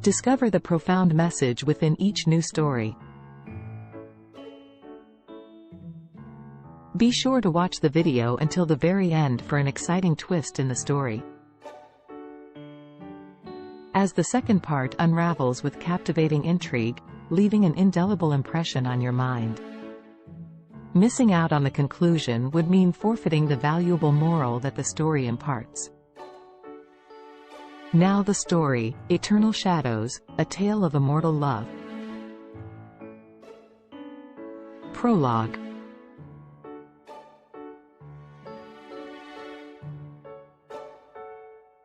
Discover the profound message within each new story. Be sure to watch the video until the very end for an exciting twist in the story, as the second part unravels with captivating intrigue, leaving an indelible impression on your mind. Missing out on the conclusion would mean forfeiting the valuable moral that the story imparts. Now the story, Eternal Shadows, A Tale of Immortal Love. Prologue.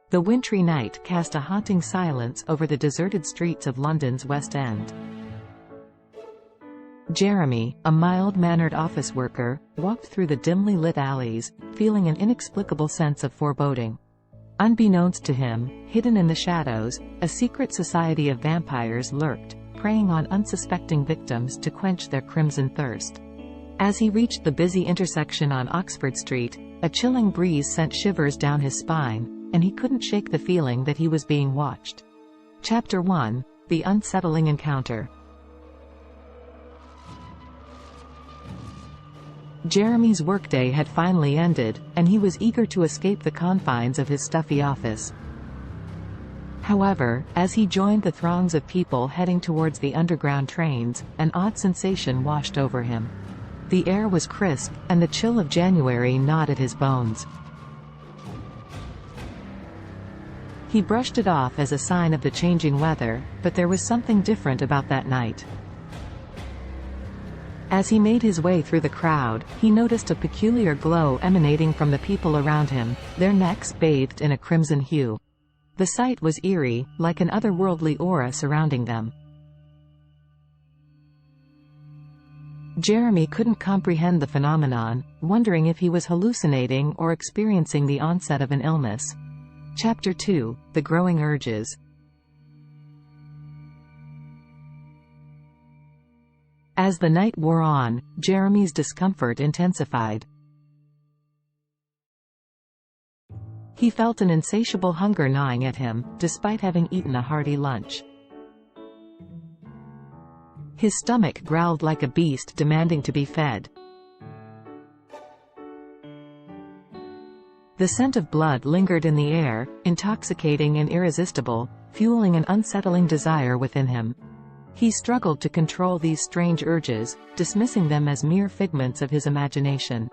The wintry night cast a haunting silence over the deserted streets of London's West End. Jeremy, a mild-mannered office worker, walked through the dimly lit alleys, feeling an inexplicable sense of foreboding. Unbeknownst to him, hidden in the shadows, a secret society of vampires lurked, preying on unsuspecting victims to quench their crimson thirst. As he reached the busy intersection on Oxford Street, a chilling breeze sent shivers down his spine, and he couldn't shake the feeling that he was being watched. Chapter 1: The Unsettling Encounter. Jeremy's workday had finally ended, and he was eager to escape the confines of his stuffy office. However, as he joined the throngs of people heading towards the underground trains, an odd sensation washed over him. The air was crisp, and the chill of January gnawed at his bones. He brushed it off as a sign of the changing weather, but there was something different about that night. As he made his way through the crowd, he noticed a peculiar glow emanating from the people around him, their necks bathed in a crimson hue. The sight was eerie, like an otherworldly aura surrounding them. Jeremy couldn't comprehend the phenomenon, wondering if he was hallucinating or experiencing the onset of an illness. Chapter 2: The Growing Urges. As the night wore on, Jeremy's discomfort intensified. He felt an insatiable hunger gnawing at him, despite having eaten a hearty lunch. His stomach growled like a beast demanding to be fed. The scent of blood lingered in the air, intoxicating and irresistible, fueling an unsettling desire within him. He struggled to control these strange urges, dismissing them as mere figments of his imagination.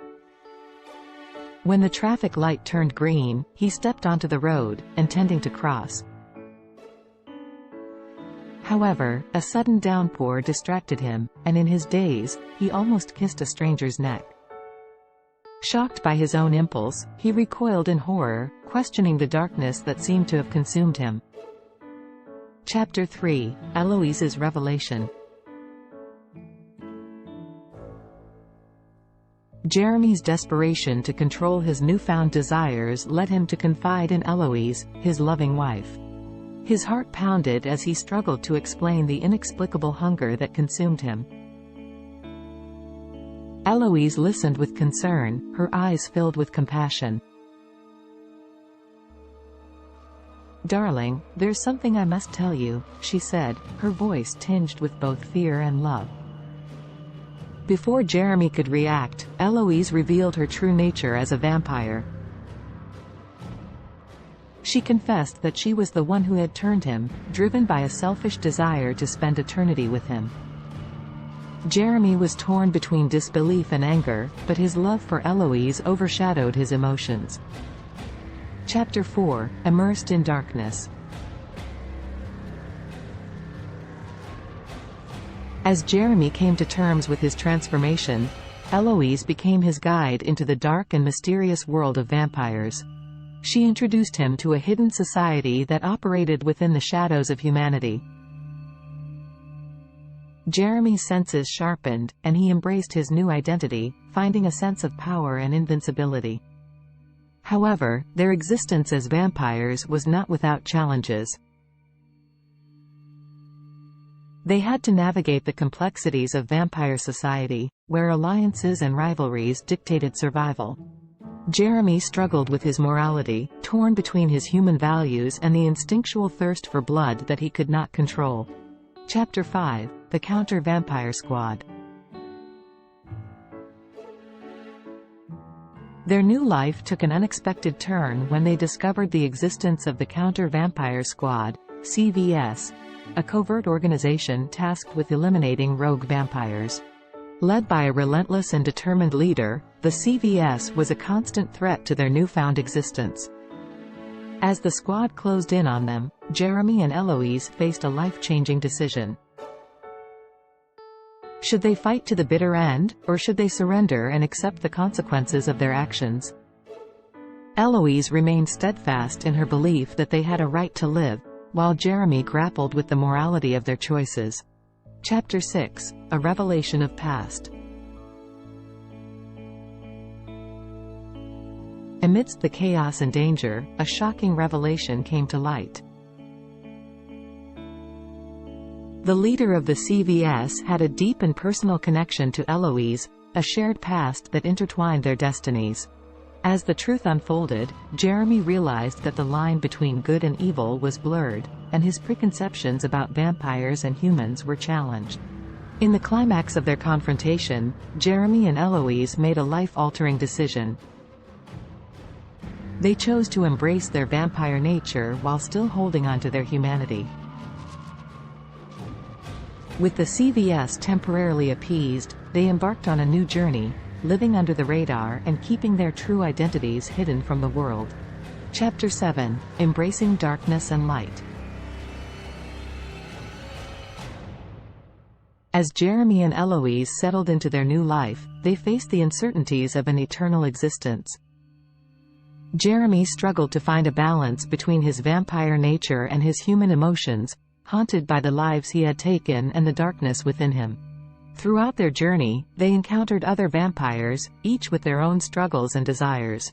When the traffic light turned green, he stepped onto the road, intending to cross. However, a sudden downpour distracted him, and in his daze, he almost kissed a stranger's neck. Shocked by his own impulse, he recoiled in horror, questioning the darkness that seemed to have consumed him. Chapter 3: Eloise's Revelation. Jeremy's desperation to control his newfound desires led him to confide in Eloise, his loving wife. His heart pounded as he struggled to explain the inexplicable hunger that consumed him. Eloise listened with concern, her eyes filled with compassion. "Darling, there's something I must tell you," she said, her voice tinged with both fear and love. Before Jeremy could react, Eloise revealed her true nature as a vampire. She confessed that she was the one who had turned him, driven by a selfish desire to spend eternity with him. Jeremy was torn between disbelief and anger, but his love for Eloise overshadowed his emotions. Chapter 4: Immersed in Darkness. As Jeremy came to terms with his transformation, Eloise became his guide into the dark and mysterious world of vampires. She introduced him to a hidden society that operated within the shadows of humanity. Jeremy's senses sharpened, and he embraced his new identity, finding a sense of power and invincibility. However, their existence as vampires was not without challenges. They had to navigate the complexities of vampire society, where alliances and rivalries dictated survival. Jeremy struggled with his morality, torn between his human values and the instinctual thirst for blood that he could not control. Chapter 5: The Counter-Vampire Squad. Their new life took an unexpected turn when they discovered the existence of the Counter-Vampire Squad, CVS, a covert organization tasked with eliminating rogue vampires. Led by a relentless and determined leader, the CVS was a constant threat to their newfound existence. As the squad closed in on them, Jeremy and Eloise faced a life-changing decision. Should they fight to the bitter end, or should they surrender and accept the consequences of their actions? Eloise remained steadfast in her belief that they had a right to live, while Jeremy grappled with the morality of their choices. Chapter 6: A Revelation of Past. Amidst the chaos and danger, a shocking revelation came to light. The leader of the CVS had a deep and personal connection to Eloise, a shared past that intertwined their destinies. As the truth unfolded, Jeremy realized that the line between good and evil was blurred, and his preconceptions about vampires and humans were challenged. In the climax of their confrontation, Jeremy and Eloise made a life-altering decision. They chose to embrace their vampire nature while still holding on to their humanity. With the CVS temporarily appeased, they embarked on a new journey, living under the radar and keeping their true identities hidden from the world. Chapter 7: Embracing Darkness and Light. As Jeremy and Eloise settled into their new life, they faced the uncertainties of an eternal existence. Jeremy struggled to find a balance between his vampire nature and his human emotions, haunted by the lives he had taken and the darkness within him. Throughout their journey, they encountered other vampires, each with their own struggles and desires.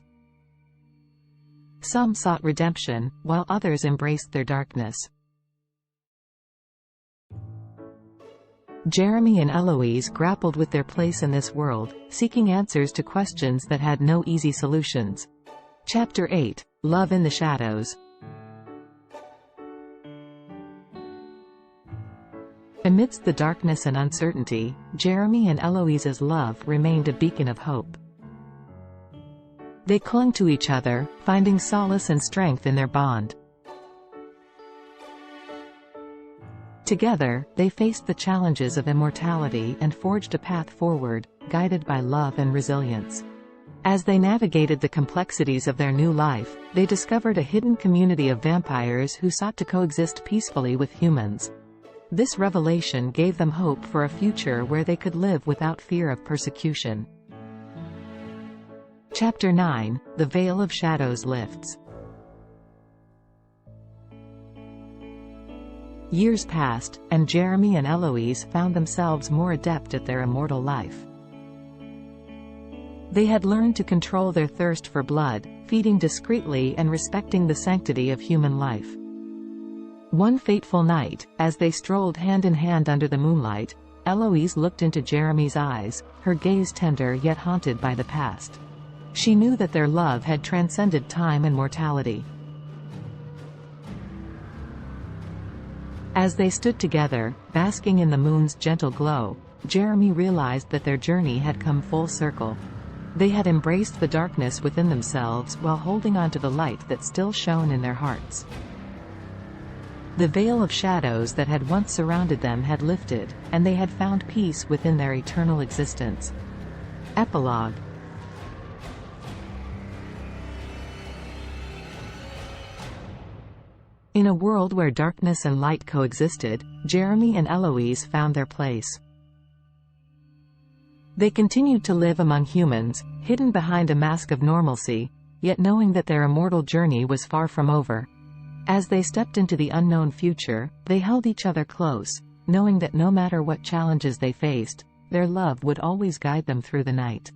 Some sought redemption, while others embraced their darkness. Jeremy and Eloise grappled with their place in this world, seeking answers to questions that had no easy solutions. Chapter 8: Love in the Shadows. Amidst the darkness and uncertainty, Jeremy and Eloise's love remained a beacon of hope. They clung to each other, finding solace and strength in their bond. Together, they faced the challenges of immortality and forged a path forward, guided by love and resilience. As they navigated the complexities of their new life, they discovered a hidden community of vampires who sought to coexist peacefully with humans. This revelation gave them hope for a future where they could live without fear of persecution. Chapter 9: The Veil of Shadows Lifts. Years passed, and Jeremy and Eloise found themselves more adept at their immortal life. They had learned to control their thirst for blood, feeding discreetly and respecting the sanctity of human life. One fateful night, as they strolled hand in hand under the moonlight, Eloise looked into Jeremy's eyes, her gaze tender yet haunted by the past. She knew that their love had transcended time and mortality. As they stood together, basking in the moon's gentle glow, Jeremy realized that their journey had come full circle. They had embraced the darkness within themselves while holding on to the light that still shone in their hearts. The veil of shadows that had once surrounded them had lifted, and they had found peace within their eternal existence. Epilogue. In a world where darkness and light coexisted, Jeremy and Eloise found their place. They continued to live among humans, hidden behind a mask of normalcy, yet knowing that their immortal journey was far from over. As they stepped into the unknown future, they held each other close, knowing that no matter what challenges they faced, their love would always guide them through the night.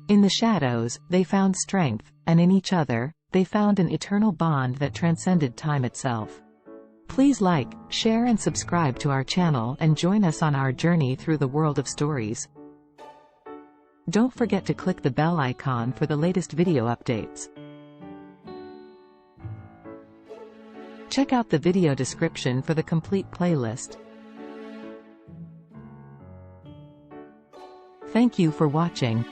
In the shadows, they found strength, and in each other, they found an eternal bond that transcended time itself. Please like, share and subscribe to our channel and join us on our journey through the world of stories. Don't forget to click the bell icon for the latest video updates. Check out the video description for the complete playlist. Thank you for watching.